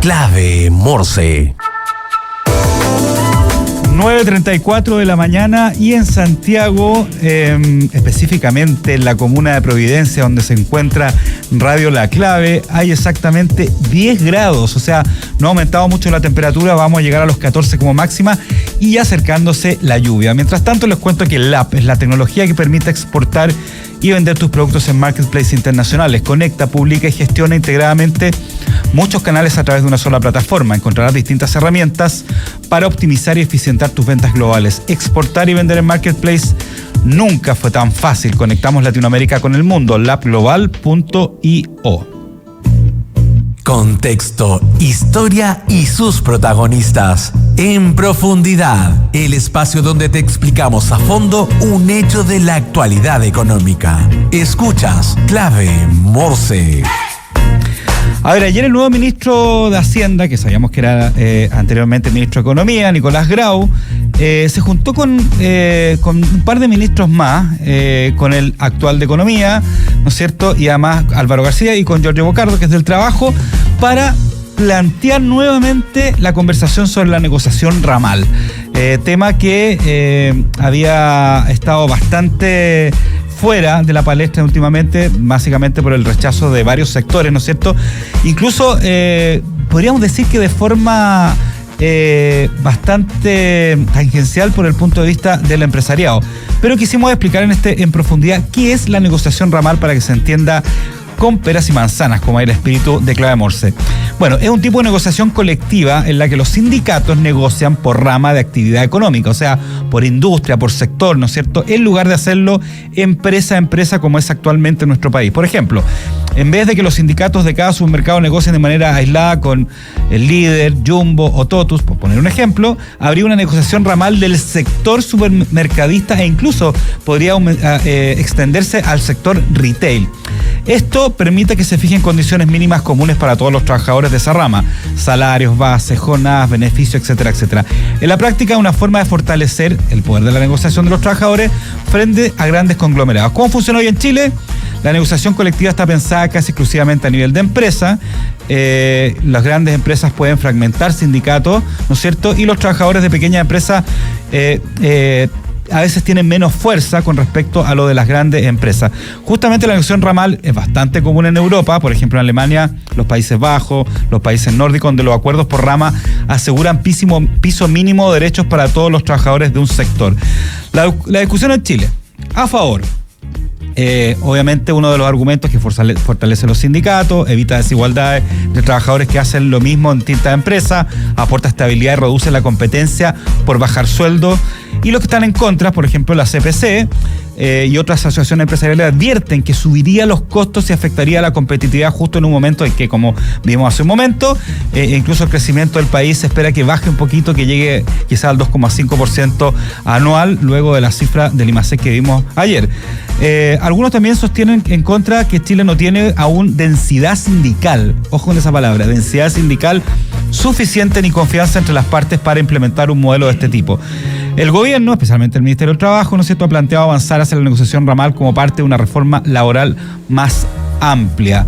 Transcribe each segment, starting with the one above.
Clave Morse. 9:34 de la mañana y en Santiago, específicamente en la comuna de Providencia, donde se encuentra Radio La Clave, hay exactamente 10 grados, o sea, no ha aumentado mucho la temperatura, vamos a llegar a los 14 como máxima y ya acercándose la lluvia. Mientras tanto, les cuento que el app es la tecnología que permite exportar y vender tus productos en marketplaces internacionales. Conecta, publica y gestiona integradamente muchos canales a través de una sola plataforma. Encontrarás distintas herramientas para optimizar y eficientar tus ventas globales. Exportar y vender en marketplace nunca fue tan fácil. Conectamos Latinoamérica con el mundo. labglobal.io. Contexto, historia y sus protagonistas. En profundidad, el espacio donde te explicamos a fondo un hecho de la actualidad económica. Escuchas Clave Morse. A ver, ayer el nuevo ministro de Hacienda, que sabíamos que era anteriormente ministro de Economía, Nicolás Grau, se juntó con un par de ministros más, con el actual de Economía, ¿no es cierto? Y además Álvaro García y con Giorgio Bocardo, que es del Trabajo, para plantear nuevamente la conversación sobre la negociación ramal. Tema que había estado bastante fuera de la palestra últimamente, básicamente por el rechazo de varios sectores, ¿no es cierto? Incluso podríamos decir que de forma bastante tangencial por el punto de vista del empresariado. Pero quisimos explicar en profundidad qué es la negociación ramal para que se entienda con peras y manzanas, como hay el espíritu de Clave Morse. Bueno, es un tipo de negociación colectiva en la que los sindicatos negocian por rama de actividad económica, o sea, por industria, por sector, ¿no es cierto?, en lugar de hacerlo empresa a empresa como es actualmente en nuestro país. Por ejemplo, en vez de que los sindicatos de cada supermercado negocien de manera aislada con el Líder, Jumbo o Totus, por poner un ejemplo, habría una negociación ramal del sector supermercadista e incluso podría extenderse al sector retail. Esto permite que se fijen condiciones mínimas comunes para todos los trabajadores de esa rama: salarios, bases, jornadas, beneficios, etcétera, etcétera. En la práctica, una forma de fortalecer el poder de la negociación de los trabajadores frente a grandes conglomerados. ¿Cómo funciona hoy en Chile? La negociación colectiva está pensada casi exclusivamente a nivel de empresa. Las grandes empresas pueden fragmentar sindicatos, ¿no es cierto? Y los trabajadores de pequeñas empresas a veces tienen menos fuerza con respecto a lo de las grandes empresas. Justamente la negociación ramal es bastante común en Europa, por ejemplo en Alemania, los Países Bajos, los países nórdicos, donde los acuerdos por rama aseguran piso mínimo de derechos para todos los trabajadores de un sector. La discusión en Chile, a favor. Obviamente uno de los argumentos es que fortalece los sindicatos, evita desigualdades de trabajadores que hacen lo mismo en distintas empresas, aporta estabilidad y reduce la competencia por bajar sueldos. Y los que están en contra, por ejemplo la CPC y otras asociaciones empresariales, advierten que subiría los costos y afectaría la competitividad justo en un momento en que, como vimos hace un momento, incluso el crecimiento del país se espera que baje un poquito, que llegue quizás al 2,5% anual, luego de la cifra del IMASEC que vimos ayer. Algunos también sostienen en contra que Chile no tiene aún densidad sindical, ojo con esa palabra, densidad sindical suficiente ni confianza entre las partes para implementar un modelo de este tipo. El gobierno, especialmente el Ministerio del Trabajo, ¿no es cierto?, ha planteado avanzar hacia la negociación ramal como parte de una reforma laboral más amplia.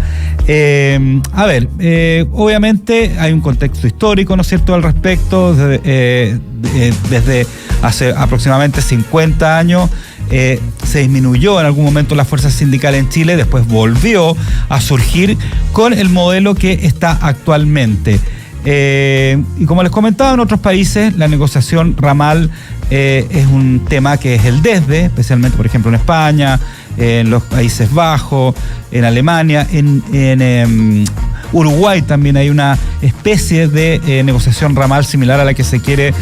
Obviamente hay un contexto histórico, ¿no es cierto?, al respecto. Desde hace aproximadamente 50 años se disminuyó en algún momento la fuerza sindical en Chile, después volvió a surgir con el modelo que está actualmente. Y como les comentaba, en otros países la negociación ramal es un tema que es el desde, especialmente por ejemplo en España, en los Países Bajos, en Alemania, en Uruguay también hay una especie de negociación ramal similar a la que se quiere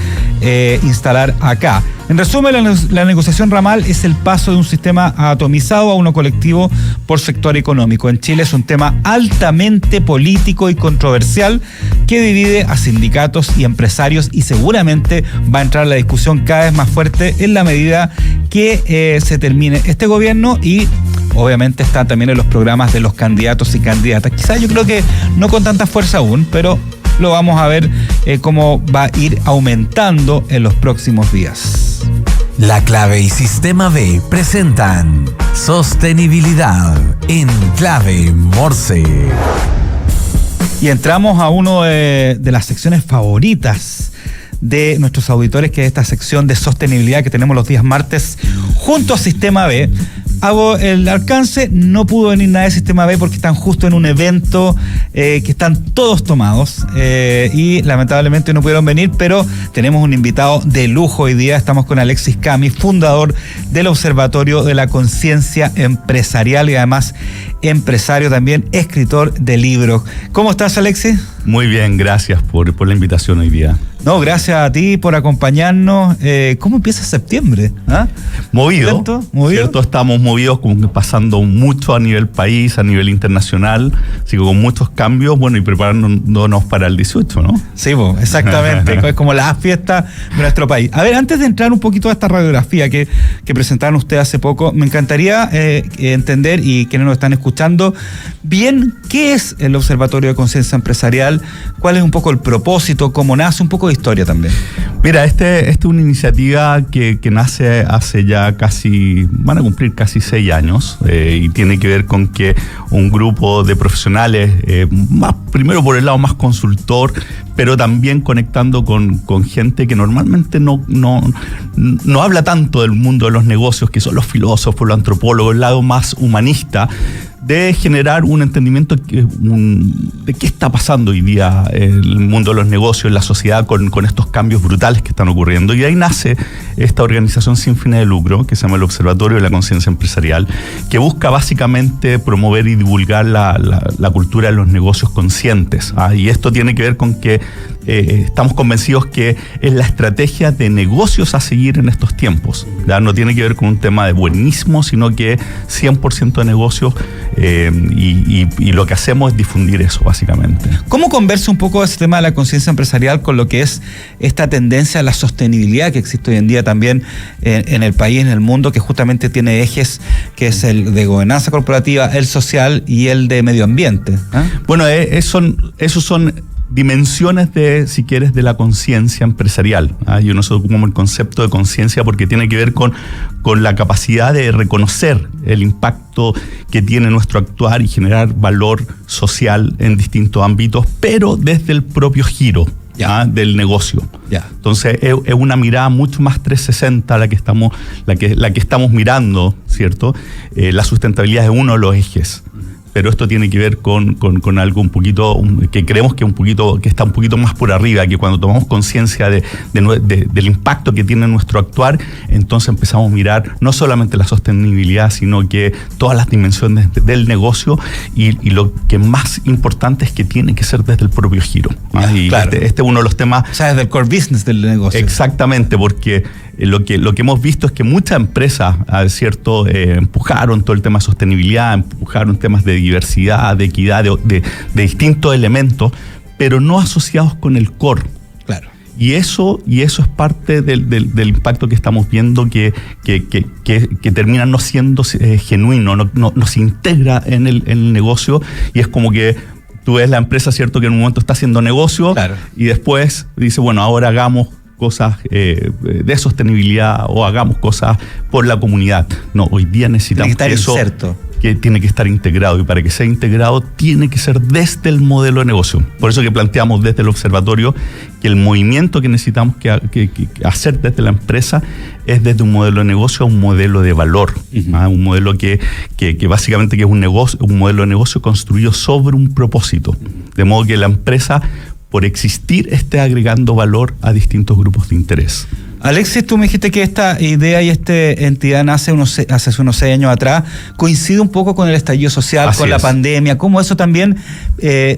instalar acá. En resumen, la negociación ramal es el paso de un sistema atomizado a uno colectivo por sector económico. En Chile es un tema altamente político y controversial que divide a sindicatos y empresarios, y seguramente va a entrar la discusión cada vez más fuerte en la medida que se termine este gobierno, y obviamente está también en los programas de los candidatos y candidatas. Quizás yo creo que no con tanta fuerza aún, pero lo vamos a ver cómo va a ir aumentando en los próximos días. La Clave y Sistema B presentan Sostenibilidad en Clave Morse. Y entramos a uno de las secciones favoritas de nuestros auditores, que es esta sección de sostenibilidad que tenemos los días martes junto a Sistema B. Hago el alcance, no pudo venir nadie de Sistema B porque están justo en un evento que están todos tomados y lamentablemente no pudieron venir, pero tenemos un invitado de lujo hoy día. Estamos con Alexis Cami, fundador del Observatorio de la Conciencia Empresarial y además empresario también, escritor de libros. ¿Cómo estás, Alexis? Muy bien, gracias por la invitación hoy día. No, gracias a ti por acompañarnos. ¿Cómo empieza septiembre? ¿Ah? Movido, ¿cierto? Estamos movidos, como que pasando mucho a nivel país, a nivel internacional, así que con muchos cambios, bueno, y preparándonos para el 18, ¿no? Sí, exactamente, es como la fiesta de nuestro país. A ver, antes de entrar un poquito a esta radiografía que presentaron ustedes hace poco, me encantaría entender, y quienes nos están escuchando, bien, ¿qué es el Observatorio de Conciencia Empresarial? ¿Cuál es un poco el propósito? ¿Cómo nace? Un poco de historia también. Mira, esta es una iniciativa que nace hace ya van a cumplir casi 6 años, y tiene que ver con que un grupo de profesionales, primero por el lado más consultor, pero también conectando con gente que normalmente no habla tanto del mundo de los negocios, que son los filósofos, los antropólogos, el lado más humanista, de generar un entendimiento de qué está pasando hoy día en el mundo de los negocios, en la sociedad, con estos cambios brutales que están ocurriendo. Y ahí nace esta organización sin fines de lucro, que se llama el Observatorio de la Conciencia Empresarial, que busca básicamente promover y divulgar la cultura de los negocios conscientes. Y esto tiene que ver con que estamos convencidos que es la estrategia de negocios a seguir en estos tiempos. ¿Ya? No tiene que ver con un tema de buenismo, sino que 100% de negocios, y lo que hacemos es difundir eso, básicamente. ¿Cómo conversa un poco ese tema de la conciencia empresarial con lo que es esta tendencia a la sostenibilidad que existe hoy en día también en el país, en el mundo, que justamente tiene ejes, que es el de gobernanza corporativa, el social y el de medio ambiente? Bueno, esos son dimensiones si quieres, de la conciencia empresarial. Yo nosotros ocupamos el concepto de conciencia porque tiene que ver con la capacidad de reconocer el impacto que tiene nuestro actuar y generar valor social en distintos ámbitos, pero desde el propio giro del negocio. Entonces es una mirada mucho más 360 la que estamos mirando, ¿cierto? La sustentabilidad es uno de los ejes. Pero esto tiene que ver con algo un poquito, que creemos que está un poquito más por arriba, que cuando tomamos conciencia del impacto que tiene nuestro actuar, entonces empezamos a mirar no solamente la sostenibilidad, sino que todas las dimensiones del negocio, y lo que más importante es que tiene que ser desde el propio giro. Claro. Este es uno de los temas. O sea, desde el core business del negocio. Exactamente, porque lo que hemos visto es que muchas empresas, ¿cierto?, empujaron todo el tema de sostenibilidad, empujaron temas de diversidad, de equidad, de distintos elementos, pero no asociados con el core. Claro. Y eso es parte del impacto que estamos viendo, que termina no siendo genuino, no se integra en el negocio, y es como que tú ves la empresa, ¿cierto?, que en un momento está haciendo negocio, claro, y después dice, bueno, ahora hagamos cosas de sostenibilidad o hagamos cosas por la comunidad. No, hoy día necesitamos eso, que tiene que estar integrado, y para que sea integrado tiene que ser desde el modelo de negocio. Por eso que planteamos desde el observatorio que el movimiento que necesitamos que hacer desde la empresa es desde un modelo de negocio a un modelo de valor. Un modelo que básicamente que es un modelo de negocio construido sobre un propósito, de modo que la empresa, por existir, esté agregando valor a distintos grupos de interés. Alexis, tú me dijiste que esta idea y esta entidad nace hace unos 6 años atrás, coincide un poco con el estallido social, con la pandemia, cómo eso también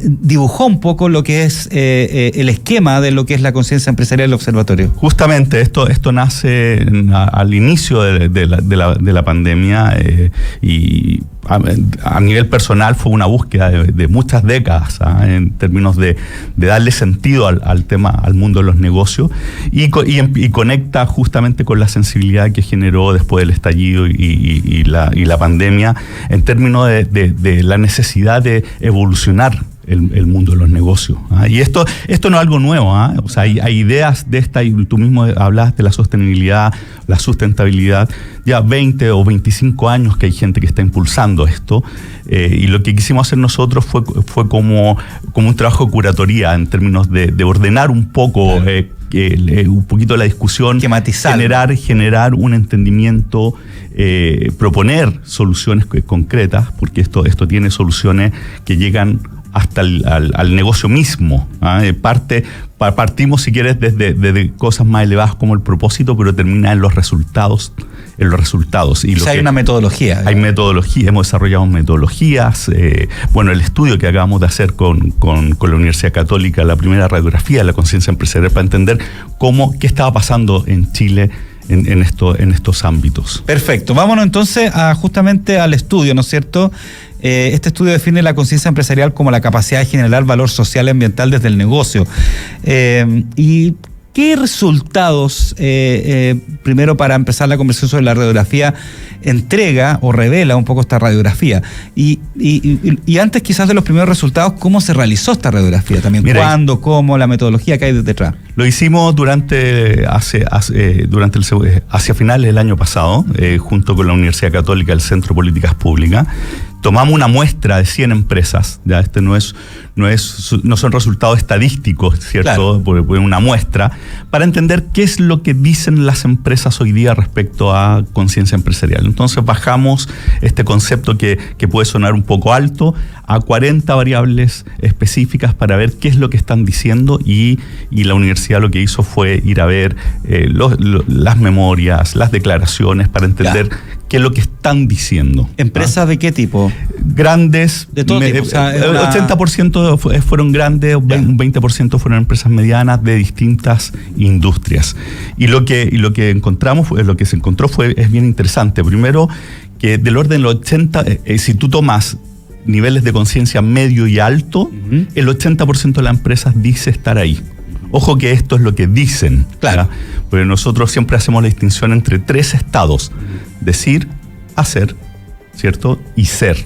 dibujó un poco lo que es el esquema de lo que es la conciencia empresarial del observatorio. Justamente esto nace al inicio de la pandemia, y a nivel personal fue una búsqueda de muchas décadas, en términos de darle sentido al tema, al mundo de los negocios, y conecta justamente con la sensibilidad que generó después del estallido y la pandemia, en términos de la necesidad de evolucionar el mundo de los negocios. Y esto no es algo nuevo. O sea, hay ideas de esta, y tú mismo hablabas de la sostenibilidad, la sustentabilidad, ya 20 o 25 años que hay gente que está impulsando esto, y lo que quisimos hacer nosotros fue como un trabajo de curatoría en términos de ordenar un poco, un poquito la discusión, generar un entendimiento, proponer soluciones concretas, porque esto tiene soluciones que llegan hasta al negocio mismo. Partimos, si quieres, desde cosas más elevadas como el propósito, pero termina en los resultados. Y hay una metodología. Hay metodología, hemos desarrollado metodologías. El estudio que acabamos de hacer con la Universidad Católica, la primera radiografía de la conciencia empresarial, para entender qué estaba pasando en Chile en estos ámbitos. Perfecto. Vámonos entonces justamente al estudio, ¿no es cierto? Este estudio define la conciencia empresarial como la capacidad de generar valor social y ambiental desde el negocio. ¿Y qué resultados, primero para empezar la conversación sobre la radiografía, entrega o revela un poco esta radiografía? Y antes quizás de los primeros resultados, ¿cómo se realizó esta radiografía también? ¿Cuándo? ¿Cómo? La metodología que hay detrás. Lo hicimos hacia finales del año pasado, junto con la Universidad Católica, el Centro de Políticas Públicas. Tomamos una muestra de 100 empresas, ya no son resultados estadísticos, ¿cierto? Claro. Por una muestra, para entender qué es lo que dicen las empresas hoy día respecto a conciencia empresarial. Entonces bajamos este concepto que puede sonar un poco alto a 40 variables específicas para ver qué es lo que están diciendo, y la universidad lo que hizo fue ir a ver las memorias, las declaraciones, para entender qué es lo que están diciendo. ¿Empresas de qué tipo? Grandes. De todo tipo. O sea, 80% fueron grandes, un 20% fueron empresas medianas de distintas industrias. Y lo que encontramos, lo que se encontró es bien interesante. Primero, que del orden del 80, si tú tomas niveles de conciencia medio y alto, el 80% de las empresas dice estar ahí. Ojo que esto es lo que dicen. Claro. Porque nosotros siempre hacemos la distinción entre 3 estados: decir, hacer, ¿cierto? Y ser.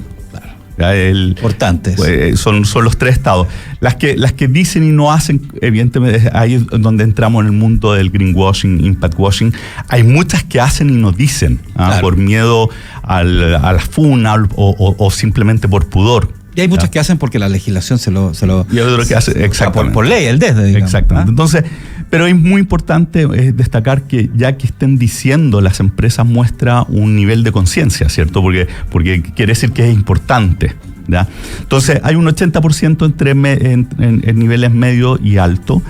Importantes. Son los 3 estados. Las que dicen y no hacen, evidentemente, ahí es donde entramos en el mundo del greenwashing, impact washing. Hay muchas que hacen y no dicen, claro, por miedo a la funa o simplemente por pudor. Y hay muchas que hacen porque la legislación se lo y hay otros que hacen, exactamente. Por ley, el desde, digamos. Exactamente. Entonces, pero es muy importante destacar que ya que estén diciendo, las empresas muestra un nivel de conciencia, ¿cierto? Porque quiere decir que es importante, ¿ya? Entonces, hay un 80% en niveles medio y alto,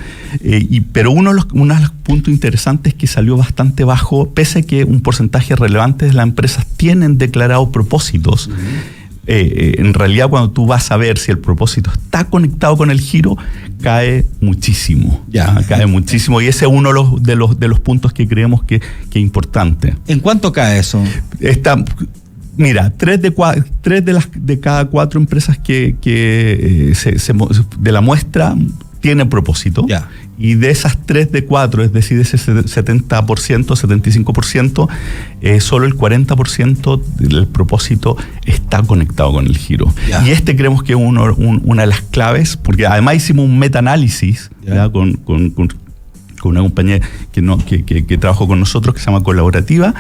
pero uno de los puntos interesantes es que salió bastante bajo, pese a que un porcentaje relevante de las empresas tienen declarados propósitos. En realidad, cuando tú vas a ver si el propósito está conectado con el giro, cae muchísimo. Cae muchísimo, y ese es uno de los puntos que creemos que es importante. ¿En cuánto cae eso? Mira, 3 de cada 4 empresas que de la muestra tienen propósito. Y de esas 3 de 4, es decir, de ese 70%, 75%, solo el 40% del propósito está conectado con el giro. Y creemos que es una de las claves, porque además hicimos un meta-análisis con una compañía que trabajó con nosotros, que se llama Colaborativa,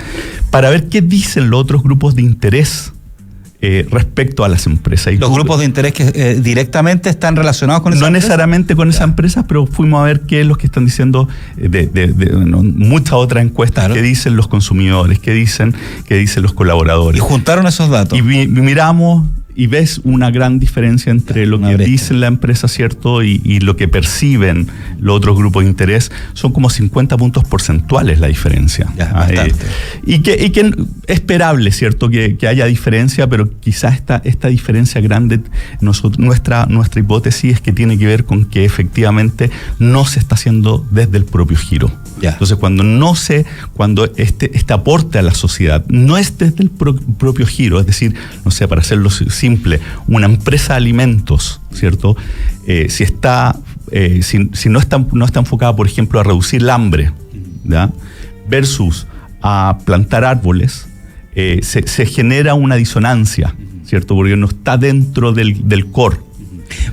para ver qué dicen los otros grupos de interés respecto a las empresas. Los grupos de interés que directamente están relacionados con esas empresas. No necesariamente con esas empresas, pero fuimos a ver qué es lo que están diciendo muchas otras encuestas, qué dicen los consumidores, qué dicen los colaboradores. Y juntaron esos datos. Y miramos y ves una gran diferencia entre lo que dice la empresa, ¿cierto? Y lo que perciben los otros grupos de interés. Son como 50 puntos porcentuales la diferencia. Y que es esperable, ¿cierto? Que haya diferencia, pero quizás esta diferencia grande, nuestra hipótesis es que tiene que ver con que efectivamente no se está haciendo desde el propio giro. Entonces, cuando este aporte a la sociedad no es desde el propio giro, es decir, no sé, para hacerlo simple, una empresa de alimentos, ¿cierto? Si no está enfocada, por ejemplo, a reducir el hambre, ¿ya? Versus a plantar árboles, se genera una disonancia, ¿cierto? Porque no está dentro del core.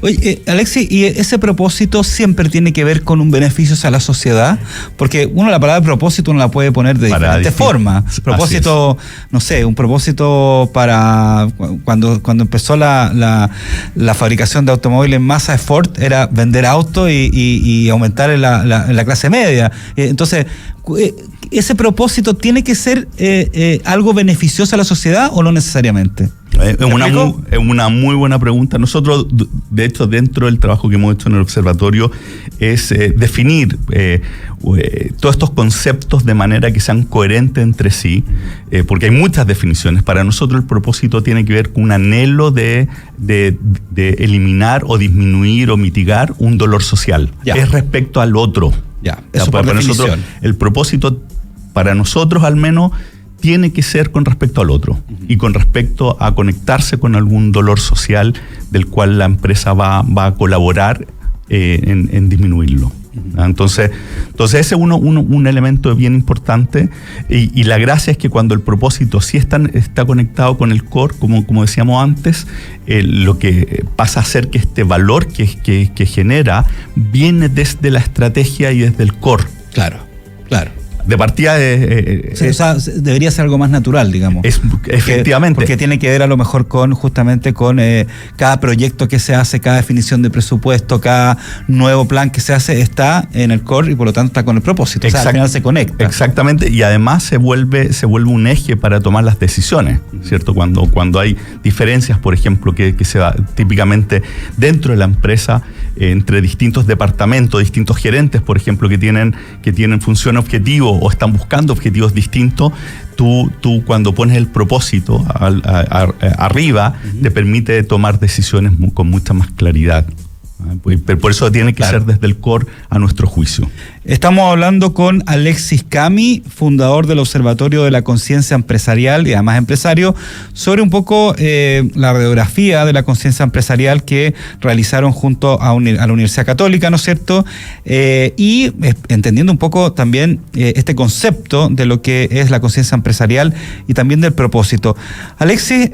Oye, Alexis, ¿y ese propósito siempre tiene que ver con un beneficio hacia la sociedad? Porque la palabra propósito uno la puede poner de diferentes formas. Propósito, no sé, un propósito para cuando empezó la fabricación de automóviles en masa de Ford era vender autos y aumentar en la clase media. Entonces, ¿ese propósito tiene que ser algo beneficioso a la sociedad o no necesariamente? Es una muy buena pregunta. Nosotros, de hecho, dentro del trabajo que hemos hecho en el observatorio, es definir todos estos conceptos de manera que sean coherentes entre sí, porque hay muchas definiciones. Para nosotros el propósito tiene que ver con un anhelo de eliminar o disminuir o mitigar un dolor social. Ya. Es respecto al otro. Ya, eso por para nosotros, el propósito, para nosotros al menos, tiene que ser con respecto al otro y con respecto a conectarse con algún dolor social del cual la empresa va a colaborar en disminuirlo. Entonces ese es un elemento bien importante y la gracia es que cuando el propósito sí está conectado con el core, como decíamos antes, lo que pasa a ser que este valor que genera viene desde la estrategia y desde el core. Claro. De partida o sea, debería ser algo más natural, digamos. Efectivamente. Porque tiene que ver a lo mejor justamente con cada proyecto que se hace, cada definición de presupuesto, cada nuevo plan que se hace está en el core y por lo tanto está con el propósito. O sea, al final se conecta. Exactamente, y además se vuelve un eje para tomar las decisiones, ¿cierto? Cuando hay diferencias, por ejemplo, que se da típicamente dentro de la empresa, entre distintos departamentos, distintos gerentes, por ejemplo, que tienen función objetivo o están buscando objetivos distintos, tú cuando pones el propósito arriba, te permite tomar decisiones con mucha más claridad. Por eso tiene que ser desde el core a nuestro juicio. Estamos hablando con Alexis Cami, fundador del Observatorio de la Conciencia Empresarial y además empresario, sobre un poco la radiografía de la conciencia empresarial que realizaron junto a la Universidad Católica, ¿no es cierto? Y entendiendo un poco también este concepto de lo que es la conciencia empresarial y también del propósito. Alexis,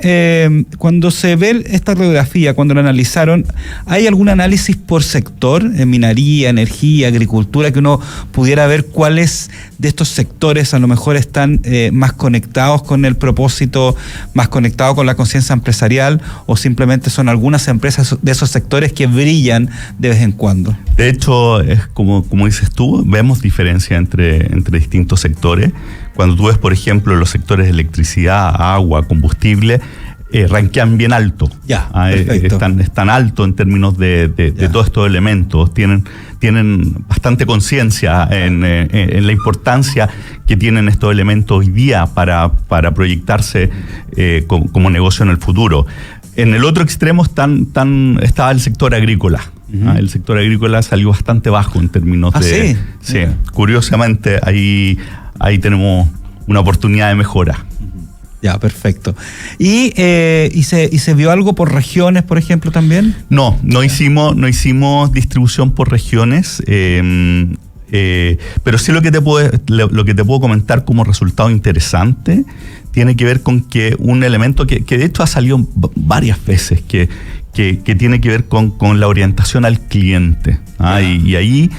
cuando se ve esta radiografía, cuando la analizaron, ¿hay algún análisis por sector, en minería, energía, agricultura, que uno pudiera ver cuáles de estos sectores a lo mejor están más conectados con el propósito, más conectados con la conciencia empresarial, o simplemente son algunas empresas de esos sectores que brillan de vez en cuando? De hecho, es como dices tú, vemos diferencia entre distintos sectores. Cuando tú ves, por ejemplo, los sectores de electricidad, agua, combustible, rankean bien alto. Ya, están alto en términos de todos estos elementos. Tienen bastante conciencia en la importancia que tienen estos elementos hoy día para proyectarse como negocio en el futuro. En el otro extremo estaba el sector agrícola. Uh-huh. El sector agrícola salió bastante bajo en términos de... Sí, curiosamente ahí tenemos una oportunidad de mejora. Ya, perfecto. ¿Y se vio algo por regiones, por ejemplo, también? No hicimos distribución por regiones, pero sí lo que te puedo comentar como resultado interesante tiene que ver con que un elemento que de hecho ha salido varias veces, que tiene que ver con la orientación al cliente. Y ahí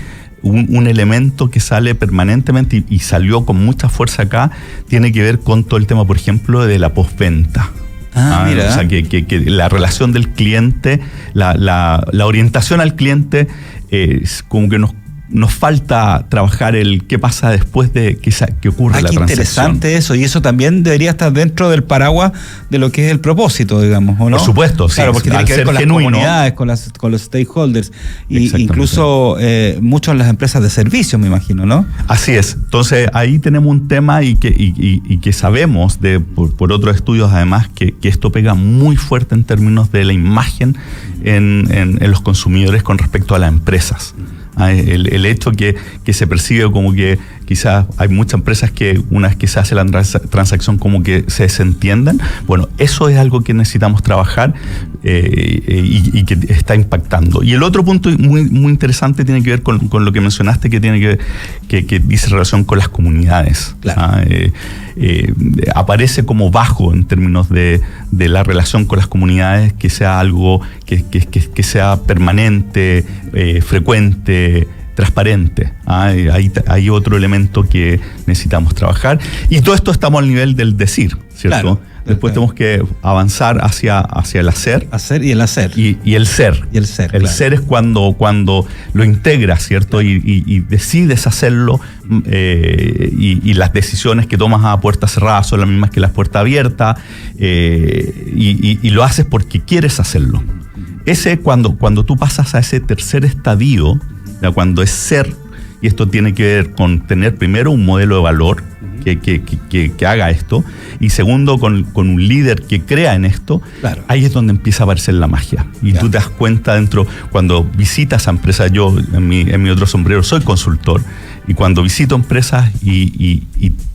un elemento que sale permanentemente y salió con mucha fuerza acá, tiene que ver con todo el tema, por ejemplo, de la postventa. Mira. O sea, que la relación del cliente, la orientación al cliente, es como que nos falta trabajar el qué pasa después de que ocurre la transacción. Qué interesante eso, y eso también debería estar dentro del paraguas de lo que es el propósito, digamos, ¿o no? Por supuesto, claro, porque tiene que ver con las comunidades, con los stakeholders, y incluso muchas de las empresas de servicios, me imagino, ¿no? Así es. Entonces ahí tenemos un tema y que sabemos por otros estudios además que esto pega muy fuerte en términos de la imagen en los consumidores con respecto a las empresas. El hecho que se percibe como que quizás hay muchas empresas que una vez que se hace la transacción como que se desentiendan. Bueno, eso es algo que necesitamos trabajar y que está impactando. Y el otro punto muy, muy interesante tiene que ver con lo que mencionaste, que tiene que dice relación con las comunidades. Claro. Aparece como bajo en términos de la relación con las comunidades, que sea algo que sea permanente, frecuente, transparente. Hay otro elemento que necesitamos trabajar. Y todo esto estamos al nivel del decir, ¿cierto? Claro. Después tenemos que avanzar hacia el hacer. Hacer y el hacer. Y el ser. Y el ser. El claro. ser es cuando lo integras, ¿cierto? Y decides hacerlo, y las decisiones que tomas a puerta cerrada son las mismas que las puertas abiertas, y lo haces porque quieres hacerlo. Ese cuando tú pasas a ese tercer estadio, cuando es ser, y esto tiene que ver con tener primero un modelo de valor que haga esto, y segundo con un líder que crea en esto. Claro. Ahí es donde empieza a aparecer la magia. Y claro, tú te das cuenta dentro, cuando visitas a empresas, yo en mi otro sombrero soy consultor, y cuando visito empresas y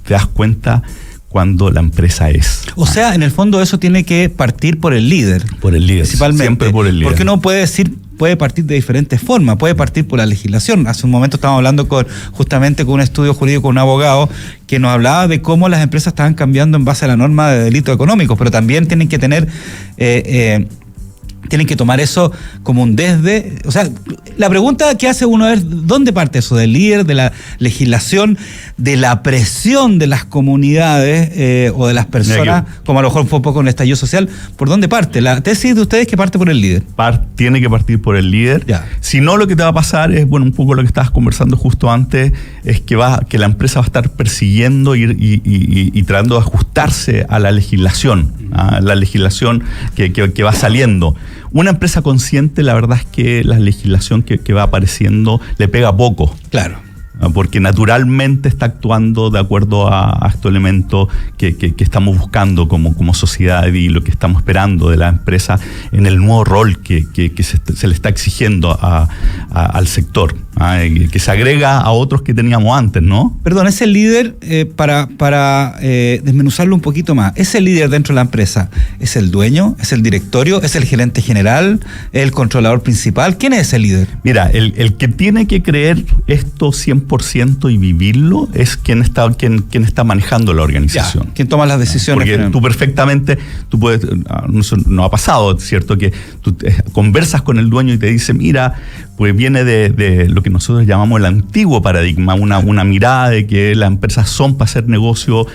te das cuenta cuando la empresa es. O sea, en el fondo eso tiene que partir por el líder. Por el líder, principalmente. Siempre por el líder. Porque uno puede partir de diferentes formas, puede partir por la legislación. Hace un momento estábamos hablando justamente con un estudio jurídico, con un abogado, que nos hablaba de cómo las empresas estaban cambiando en base a la norma de delitos económicos, pero también tienen que tener... tienen que tomar eso como un desde. O sea, la pregunta que hace uno es, ¿dónde parte eso? ¿Del líder, de la legislación, de la presión de las comunidades o de las personas, como a lo mejor fue un poco en el estallido social? ¿Por dónde parte? La tesis de ustedes es que parte por el líder. Tiene que partir por el líder. Ya. Si no, lo que te va a pasar es, bueno, un poco lo que estabas conversando justo antes, es que la empresa va a estar persiguiendo y tratando de ajustarse a la legislación, que va saliendo. Una empresa consciente, la verdad es que la legislación que va apareciendo le pega poco. Claro. Porque naturalmente está actuando de acuerdo a estos elementos que estamos buscando como sociedad y lo que estamos esperando de la empresa en el nuevo rol que se le está exigiendo al sector, que se agrega a otros que teníamos antes, ¿no? Perdón, ese líder, para desmenuzarlo un poquito más, ese líder dentro de la empresa, ¿es el dueño? ¿Es el directorio? ¿Es el gerente general? ¿Es el controlador principal? ¿Quién es ese líder? Mira, el que tiene que creer esto 100% y vivirlo es quien está manejando la organización. Ya, quien toma las decisiones. Porque tú perfectamente, no ha pasado, ¿cierto? Que tú conversas con el dueño y te dice, mira, pues viene de lo que nosotros llamamos el antiguo paradigma, una mirada de que las empresas son para hacer negocio,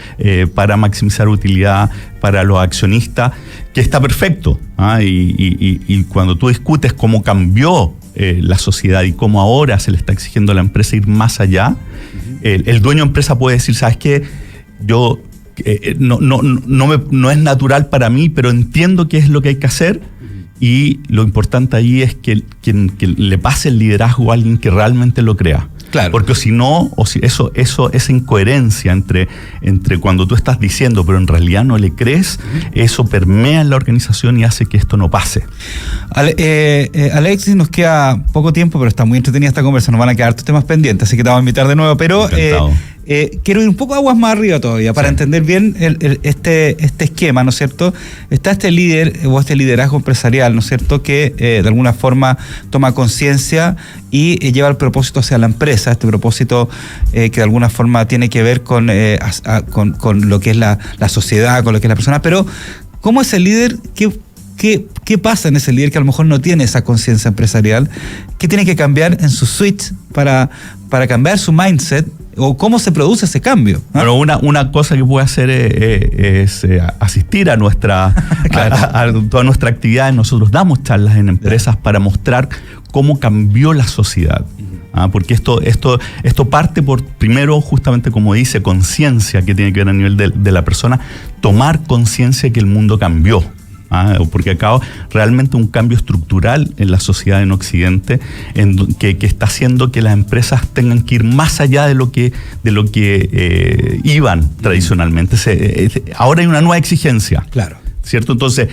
para maximizar utilidad para los accionistas, que está perfecto. Y cuando tú discutes cómo cambió la sociedad y cómo ahora se le está exigiendo a la empresa ir más allá, el dueño de empresa puede decir, ¿sabes qué? Yo no es natural para mí, pero entiendo qué es lo que hay que hacer. Y lo importante ahí es que le pase el liderazgo a alguien que realmente lo crea. Claro. Porque si no, esa incoherencia entre cuando tú estás diciendo, pero en realidad no le crees, eso permea en la organización y hace que esto no pase. Alexis, nos queda poco tiempo, pero está muy entretenida esta conversa. Nos van a quedar tus temas pendientes, así que te vamos a invitar de nuevo. Pero quiero ir un poco aguas más arriba todavía para entender bien este esquema, ¿no es cierto? Está este líder o este liderazgo empresarial, ¿no es cierto?, que de alguna forma toma conciencia y lleva el propósito hacia la empresa, este propósito que de alguna forma tiene que ver con lo que es la sociedad, con lo que es la persona. Pero, ¿cómo es el líder? ¿Qué pasa en ese líder que a lo mejor no tiene esa conciencia empresarial? ¿Qué tiene que cambiar en su switch para cambiar su mindset? ¿O cómo se produce ese cambio? Bueno, una cosa que puede hacer es asistir a toda nuestra actividad. Nosotros damos charlas en empresas para mostrar cómo cambió la sociedad. Porque esto parte por, primero, justamente como dice, conciencia, que tiene que ver a nivel de la persona, tomar conciencia que el mundo cambió. Porque acá realmente un cambio estructural en la sociedad en Occidente que está haciendo que las empresas tengan que ir más allá de lo que iban tradicionalmente. Ahora hay una nueva exigencia. Claro. ¿Cierto? Entonces,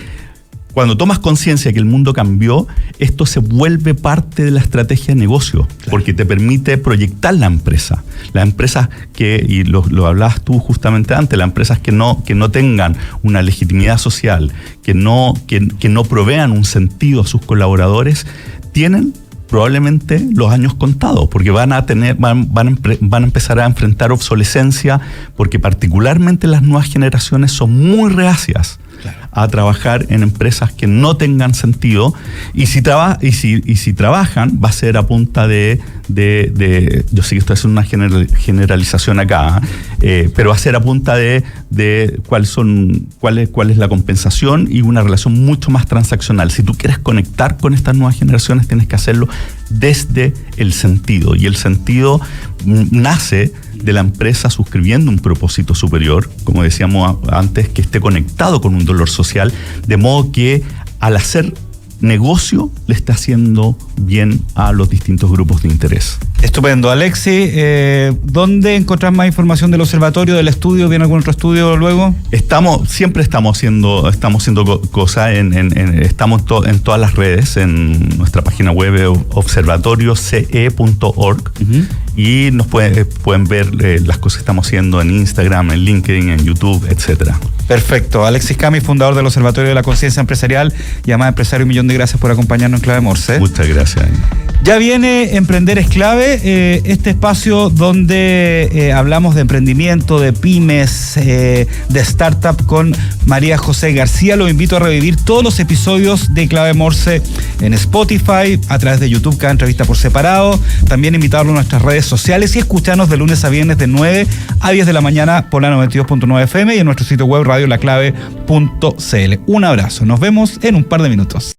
cuando tomas conciencia que el mundo cambió, esto se vuelve parte de la estrategia de negocio, porque te permite proyectar la empresa. Las empresas y lo hablabas tú justamente antes, las empresas que no tengan una legitimidad social, que no provean un sentido a sus colaboradores, tienen probablemente los años contados, porque van a empezar a enfrentar obsolescencia, porque particularmente las nuevas generaciones son muy reacias a trabajar en empresas que no tengan sentido, y si trabajan va a ser a punta de yo sé que esto es una generalización acá, pero va a ser a punta de cuál es la compensación, y una relación mucho más transaccional. Si tú quieres conectar con estas nuevas generaciones, tienes que hacerlo desde el sentido, y el sentido nace de la empresa suscribiendo un propósito superior, como decíamos antes, que esté conectado con un dolor social, de modo que al hacer negocio le está haciendo bien a los distintos grupos de interés. Estupendo. Alexis, ¿dónde encontrás más información del observatorio, del estudio? ¿Viene algún otro estudio luego? Siempre estamos haciendo cosas, estamos en todas las redes, en nuestra página web observatorioce.org, y nos pueden ver las cosas que estamos haciendo en Instagram, en LinkedIn, en YouTube, etcétera. Perfecto. Alexis Cami, fundador del Observatorio de la Conciencia Empresarial, llamada Empresario, un millón de gracias por acompañarnos en Clave Morse. Muchas gracias. Ya viene Emprender es Clave, este espacio donde hablamos de emprendimiento, de pymes, de startup con María José García. Los invito a revivir todos los episodios de Clave Morse en Spotify, a través de YouTube, cada entrevista por separado. También invitarlo a nuestras redes sociales y escucharnos de lunes a viernes de 9 a 10 de la mañana por la 92.9 FM y en nuestro sitio web radiolaclave.cl. Un abrazo, nos vemos en un par de minutos.